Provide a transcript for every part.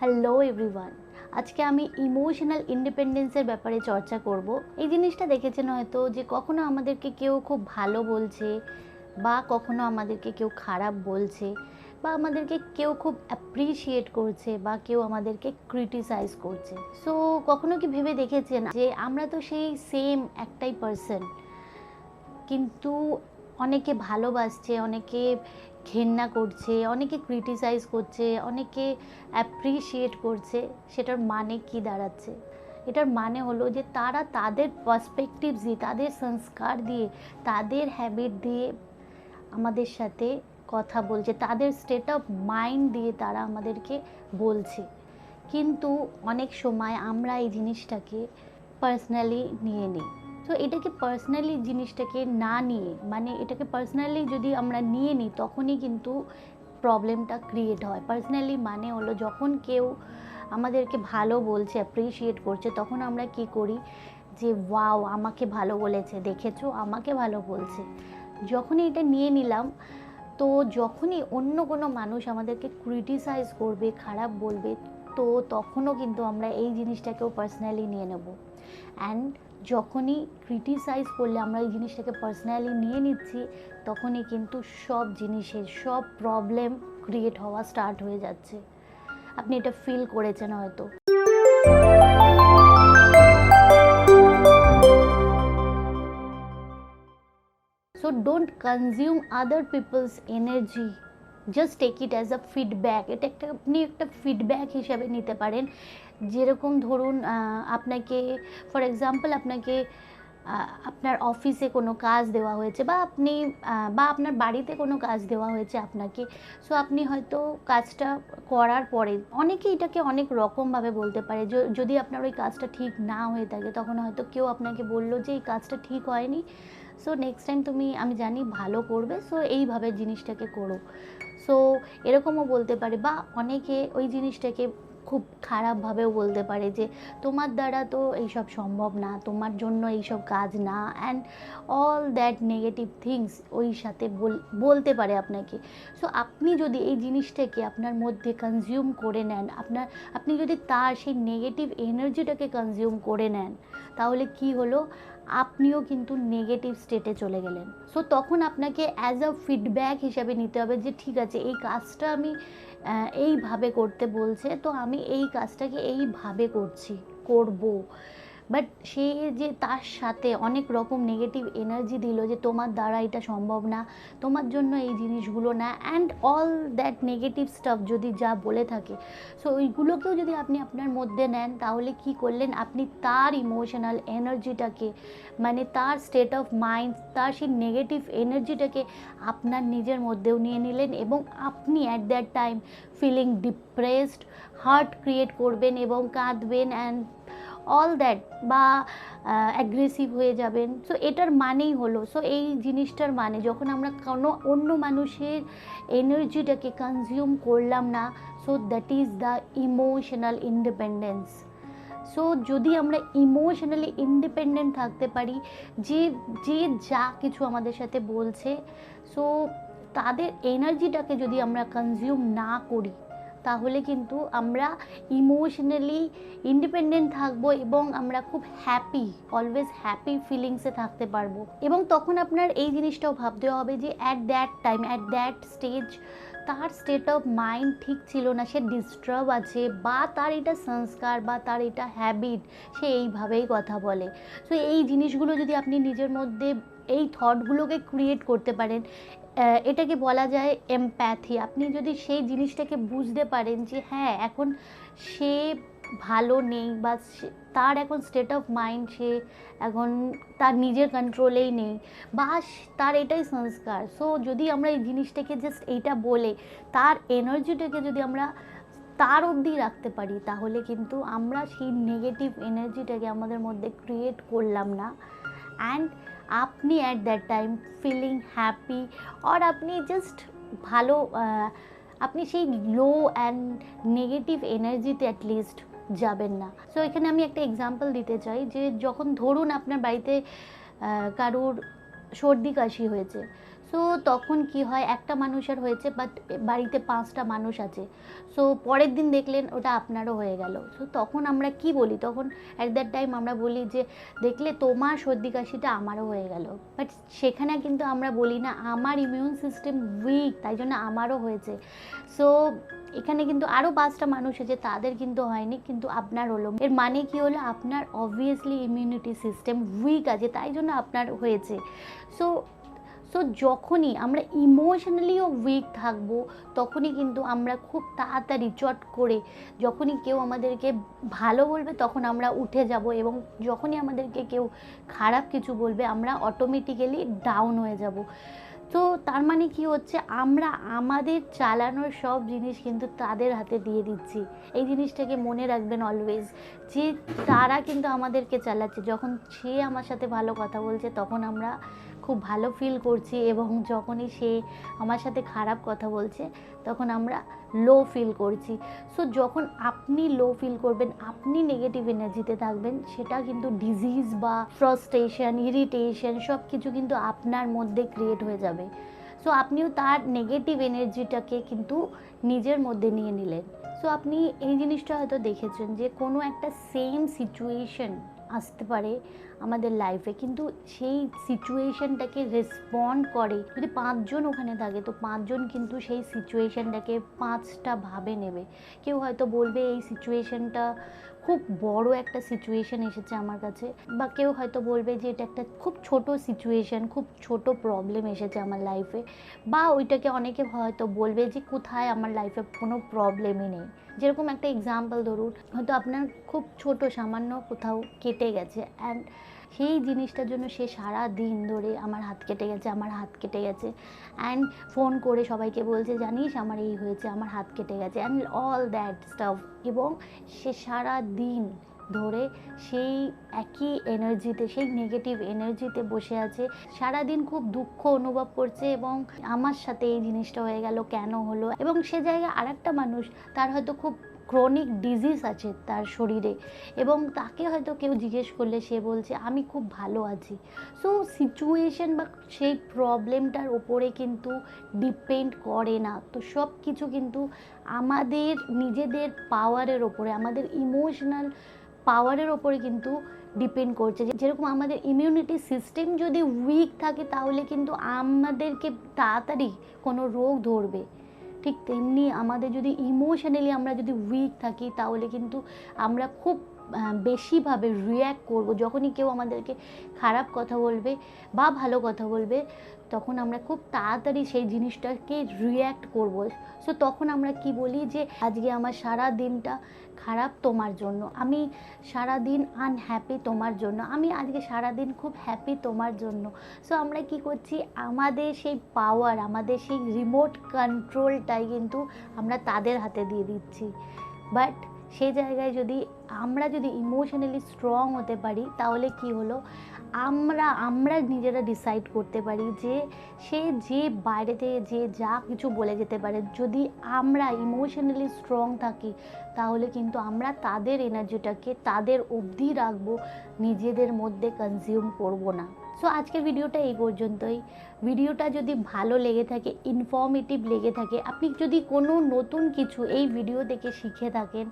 Hello everyone, আজকে আমি emotional ইন্ডিপেন্ডেন্সের ব্যাপারে চর্চা করব। এই জিনিসটা দেখেছেন হয়তো যে কখনো আমাদেরকে কেউ খুব ভালো বলছে বা কখনো আমাদেরকে কেউ খারাপ বলছে বা আমাদেরকে কেউ খুব অ্যাপ্রিসিয়েট করছে বা কেউ আমাদেরকে ক্রিটিসাইজ করছে। সো কখনো কি ভেবে দেখেছেন যে আমরা তো সেই সেম একটাই পার্সন, কিন্তু অনেকে ভালোবাসছে, অনেকে ঘেন্না করছে, অনেকে ক্রিটিসাইজ করছে, অনেকে অ্যাপ্রিসিয়েট করছে। সেটার মানে কি দাঁড়াচ্ছে? এটার মানে হলো যে তারা তাদের পার্সপেক্টিভস দিয়ে, তাদের সংস্কার দিয়ে, তাদের হ্যাবিট দিয়ে আমাদের সাথে কথা বলছে, তাদের স্টেট অফ মাইন্ড দিয়ে তারা আমাদেরকে বলছে। কিন্তু অনেক সময় আমরা এই জিনিসটাকে পার্সোনালি নিয়ে নিই। তো এটাকে পার্সোনালি জিনিসটাকে না নিয়ে, মানে এটাকে পার্সোনালি যদি আমরা নিয়ে নিই তখনই কিন্তু প্রবলেমটা ক্রিয়েট হয়। পার্সোনালি মানে হলো যখন কেউ আমাদেরকে ভালো বলছে, অ্যাপ্রিসিয়েট করছে, তখন আমরা কি করি যে ওয়াও আমাকে ভালো বলেছে, দেখেছো আমাকে ভালো বলছে। যখনই এটা নিয়ে নিলাম, তো যখনই অন্য কোনো মানুষ আমাদেরকে ক্রিটিসাইজ করবে, খারাপ বলবে, তো তখনও কিন্তু আমরা এই জিনিসটাকেও পার্সোনালি নিয়ে নেব। অ্যান্ড যখনই ক্রিটিসাইজ করলে আমরা এই জিনিসটাকে পার্সোনালি নিয়ে নিচ্ছি, তখনই কিন্তু সব জিনিসের সব প্রবলেম ক্রিয়েট হওয়া স্টার্ট হয়ে যাচ্ছে। আপনি এটা ফিল করেছেন হয়তো। So don't consume other people's energy, just take it as a feedback. এটা আপনি একটা ফিডব্যাক হিসাবে নিতে পারেন। যেরকম ধরুন আপনাকে ফর এক্সাম্পল আপনাকে আপনার অফিসে কোনো কাজ দেওয়া হয়েছে বা আপনি বা আপনার বাড়িতে কোনো কাজ দেওয়া হয়েছে আপনাকে। সো আপনি হয়তো কাজটা করার পরে, অনেকে এটাকে অনেক রকমভাবে বলতে পারে। যদি আপনার ওই কাজটা ঠিক না হয়ে থাকে, তখন হয়তো কেউ আপনাকে বললো যে এই কাজটা ঠিক হয়নি, সো নেক্সট টাইম তুমি, আমি জানি ভালো করবে, সো এইভাবে জিনিসটাকে করো। সো এরকমও বলতে পারে, বা অনেকে ওই জিনিসটাকে খুব খারাপভাবেও বলতে পারে যে তোমার দ্বারা তো এইসব সম্ভব না, তোমার জন্য এইসব কাজ না, and all that negative things ওই সাথে বলতে পারে আপনাকে। সো আপনি যদি এই জিনিসটাকে আপনার মধ্যে কনজিউম করে নেন, আপনি যদি তার সেই নেগেটিভ এনার্জিটাকে কনজিউম করে নেন, তাহলে কি হলো, আপনিও কিন্তু নেগেটিভ স্টেটে চলে গেলেন। সো তখন আপনাকে অ্যাজ আ ফিডব্যাক হিসাবে নিতে হবে যে ঠিক আছে, এই কাজটা আমি এইভাবে করতে বলছে, তো আমি এই কাজটাকে এইভাবে করব। বাট সে যে তার সাথে অনেক রকম নেগেটিভ এনার্জি দিল যে তোমার দ্বারা এটা সম্ভব না, তোমার জন্য এই জিনিসগুলো না, and all that negative staff যদি যা বলে থাকে, সো ওইগুলোকেও যদি আপনি আপনার মধ্যে নেন, তাহলে কি করলেন, আপনি তার ইমোশনাল এনার্জিটাকে, মানে তার স্টেট অফ মাইন্ড, তার সেই নেগেটিভ এনার্জিটাকে আপনার নিজের মধ্যেও নিয়ে নিলেন, এবং আপনি at that time feeling depressed, hurt create করবেন এবং কাঁদবেন অ্যান্ড অল দ্যাট, বা অ্যাগ্রেসিভ হয়ে যাবেন। সো এটার মানেই হলো, সো এই জিনিসটার মানে যখন আমরা কোনো অন্য মানুষের এনার্জিটাকে কনজিউম করলাম না, so that is the emotional independence. So যদি আমরা ইমোশনালি ইন্ডিপেন্ডেন্ট থাকতে পারি, যে যে যা কিছু আমাদের সাথে বলছে, সো তাদের এনার্জিটাকে যদি আমরা কনজিউম না করি, তাহলে কিন্তু আমরা ইমোশনালি ইন্ডিপেন্ডেন্ট থাকবো এবং আমরা খুব হ্যাপি, অলওয়েজ হ্যাপি ফিলিংসে থাকতে পারবো। এবং তখন আপনার এই জিনিসটাও ভাবতে হবে যে at that time, at that stage তার স্টেট অফ মাইন্ড ঠিক ছিল না, সে ডিস্টার্ব আছে, বা তার এটা সংস্কার বা তার এটা হ্যাবিট, সে এইভাবেই কথা বলে। সো এই জিনিসগুলো যদি আপনি নিজের মধ্যে এই থটগুলোকে ক্রিয়েট করতে পারেন, এটাকে বলা যায় এমপ্যাথি। আপনি যদি সেই জিনিসটাকে বুঝতে পারেন যে হ্যাঁ, এখন সে ভালো নেই, বা তার এখন স্টেট অফ মাইন্ড, সে এখন তার নিজের কন্ট্রোলেই নেই, বা তার এটাই সংস্কার। সো যদি আমরা এই জিনিসটাকে জাস্ট এইটা বলে তার এনার্জিটাকে যদি আমরা তার অবধি রাখতে পারি, তাহলে কিন্তু আমরা সেই নেগেটিভ এনার্জিটাকে আমাদের মধ্যে ক্রিয়েট করলাম না, অ্যান্ড আপনি at that time feeling happy, আর আপনি জাস্ট ভালো, আপনি সেই লো অ্যান্ড নেগেটিভ এনার্জিতে অ্যাটলিস্ট যাবেন না। সো এখানে আমি একটা এক্সাম্পল দিতে চাই যে যখন ধরুন আপনার বাড়িতে কারোর সর্দি কাশি হয়েছে, সো তখন কি হয়, একটা মানুষের হয়েছে বাট বাড়িতে 5টা মানুষ আছে, সো পরের দিন দেখলেন ওটা আপনারও হয়ে গেল। সো তখন আমরা কি বলি, তখন অ্যাট দ্যাট টাইম আমরা বলি যে দেখলে তোমার সর্দি কাশিটা আমারও হয়ে গেল। বাট সেখানে কিন্তু আমরা বলি না আমার ইমিউন সিস্টেম উইক তাই জন্য আমারও হয়েছে। সো এখানে কিন্তু আরও 5টা মানুষ আছে, তাদের কিন্তু হয়নি কিন্তু আপনার হলো। এর মানে কি হলো, আপনার অবভিয়াসলি ইমিউনিটি সিস্টেম উইক আছে তাই জন্য আপনার হয়েছে। সো সো যখনই আমরা ইমোশনালিও উইক থাকবো তখনই কিন্তু আমরা খুব তাড়াতাড়ি চট করে, যখনই কেউ আমাদেরকে ভালো বলবে তখন আমরা উঠে যাব, এবং যখনই আমাদেরকে কেউ খারাপ কিছু বলবে আমরা অটোমেটিক্যালি ডাউন হয়ে যাব। তো তার মানে কি হচ্ছে, আমরা আমাদের চালানোর সব জিনিস কিন্তু তাদের হাতে দিয়ে দিচ্ছি। এই জিনিসটাকে মনে রাখবেন অলওয়েজ, যে তারা কিন্তু আমাদেরকে চালাচ্ছে। যখন সে আমার সাথে ভালো কথা বলছে তখন আমরা খুব ভালো ফিল করছি, এবং যখনই সে আমার সাথে খারাপ কথা বলছে তখন আমরা লো ফিল করছি। সো যখন আপনি লো ফিল করবেন, আপনি নেগেটিভ এনার্জিতে থাকবেন, সেটা কিন্তু ডিজিজ বা ফ্রাস্ট্রেশন, ইরিটেশন সব কিছু কিন্তু আপনার মধ্যে ক্রিয়েট হয়ে যাবে। সো আপনিও তার নেগেটিভ এনার্জিটাকে কিন্তু নিজের মধ্যে নিয়ে নিলেন। সো আপনি এই জিনিসটা হয়তো দেখেছেন যে কোনো একটা সেম সিচুয়েশন আসতে পারে আমাদের লাইফে, কিন্তু সেই সিচুয়েশনটাকে রেসপন্ড করে যদি 5জন ওখানে থাকে, তো 5জন কিন্তু সেই সিচুয়েশনটাকে 5টা ভাবে নেবে। কেউ হয়তো বলবে এই সিচুয়েশনটা খুব বড় একটা সিচুয়েশন এসেছে আমার কাছে, বা কেউ হয়তো বলবে যে এটা একটা খুব ছোট সিচুয়েশন, খুব ছোট প্রবলেম এসেছে আমার লাইফে, বা ওইটাকে অনেকে হয়তো বলবে যে কোথায় আমার লাইফে কোনো প্রবলেমই নেই। যেরকম একটা এক্সাম্পল ধরুন, হয়তো আপনার খুব ছোট সামান্য কোথাও কেটে গেছে, অ্যান্ড সেই জিনিসটার জন্য সে সারা দিন ধরে আমার হাত কেটে গেছে, আমার হাত কেটে গেছে, অ্যান্ড ফোন করে সবাইকে বলছে জানিস আমার এই হয়েছে, আমার হাত কেটে গেছে, অ্যান্ড অল দ্যাট স্টাফ। এবং সে সারা দিন ধরে সেই একই এনার্জিতে, সেই নেগেটিভ এনার্জিতে বসে আছে, সারাদিন খুব দুঃখ অনুভব করছে, এবং আমার সাথে এই জিনিসটা হয়ে গেল, কেন হলো। এবং সে জায়গায় আরেকটা মানুষ, তার হয়তো খুব ক্রনিক ডিজিজ আছে তার শরীরে, এবং তাকে হয়তো কেউ জিজ্ঞেস করলে সে বলছে আমি খুব ভালো আছি। সো সিচুয়েশন বা সেই প্রবলেমটার ওপরে কিন্তু ডিপেন্ড করে না। তো সব কিছু কিন্তু আমাদের নিজেদের পাওয়ারের ওপরে, আমাদের ইমোশনাল পাওয়ারের ওপরে কিন্তু ডিপেন্ড করছে। যেরকম আমাদের ইমিউনিটি সিস্টেম যদি উইক থাকে তাহলে কিন্তু আমাদেরকে তাড়াতাড়ি কোনো রোগ ধরবে, ঠিক তেমনি আমাদের যদি ইমোশনালি আমরা যদি উইক থাকি তাহলে কিন্তু আমরা খুব বেশিভাবে রিয়্যাক্ট করব। যখনই কেউ আমাদেরকে খারাপ কথা বলবে বা ভালো কথা বলবে তখন আমরা খুব তাড়াতাড়ি সেই জিনিসটাকে রিয়্যাক্ট করব। সো তখন আমরা কি বলি যে আজকে আমার সারা দিনটা খারাপ তোমার জন্য, আমি সারা দিন আনহ্যাপি তোমার জন্য, আমি আজকে সারা দিন খুব হ্যাপি তোমার জন্য। সো আমরা কি করছি, আমাদের সেই পাওয়ার, আমাদের সেই রিমোট কন্ট্রোলটাই কিন্তু আমরা তাদের হাতে দিয়ে দিচ্ছি। বাট সেই জায়গায় আমরা যদি ইমোশনালি স্ট্রং হতে পারি তাহলে কি হলো, আমরা নিজেরা ডিসাইড করতে পারি যে সে যে বাইরে থেকে যে যা কিছু বলে যেতে পারে, যদি আমরা ইমোশনালি স্ট্রং থাকি তাহলে কিন্তু আমরা তাদের এনার্জিটাকে তাদের অবধি রাখবো, নিজেদের মধ্যে কনজিউম করব না। সো আজকের ভিডিওটা এই পর্যন্তই। ভিডিওটা যদি ভালো লেগে থাকে, ইনফর্মেটিভ লেগে থাকে, আপনি যদি কোনো নতুন কিছু এই ভিডিও দেখে শিখে থাকেন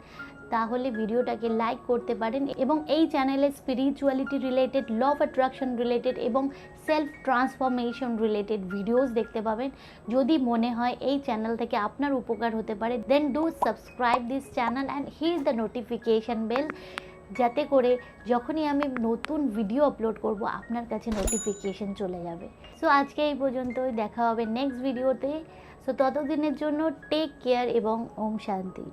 তাহলে ভিডিওটাকে লাইক করতে পারেন, এবং এই চ্যানেলে spirituality related, law of attraction related এবং সেলফ ট্রান্সফরমেশন রিলেটেড ভিডিওস দেখতে পাবেন। যদি মনে হয় এই চ্যানেল থেকে আপনার উপকার হতে পারে then do subscribe this channel and hit the notification bell, যাতে করে যখনই আমি নতুন ভিডিও আপলোড করব আপনার কাছে নোটিফিকেশন চলে যাবে। সো আজকে এই পর্যন্তই, দেখা হবে নেক্সট ভিডিওতে। সো ততদিনের জন্য টেক কেয়ার এবং ওম শান্তি।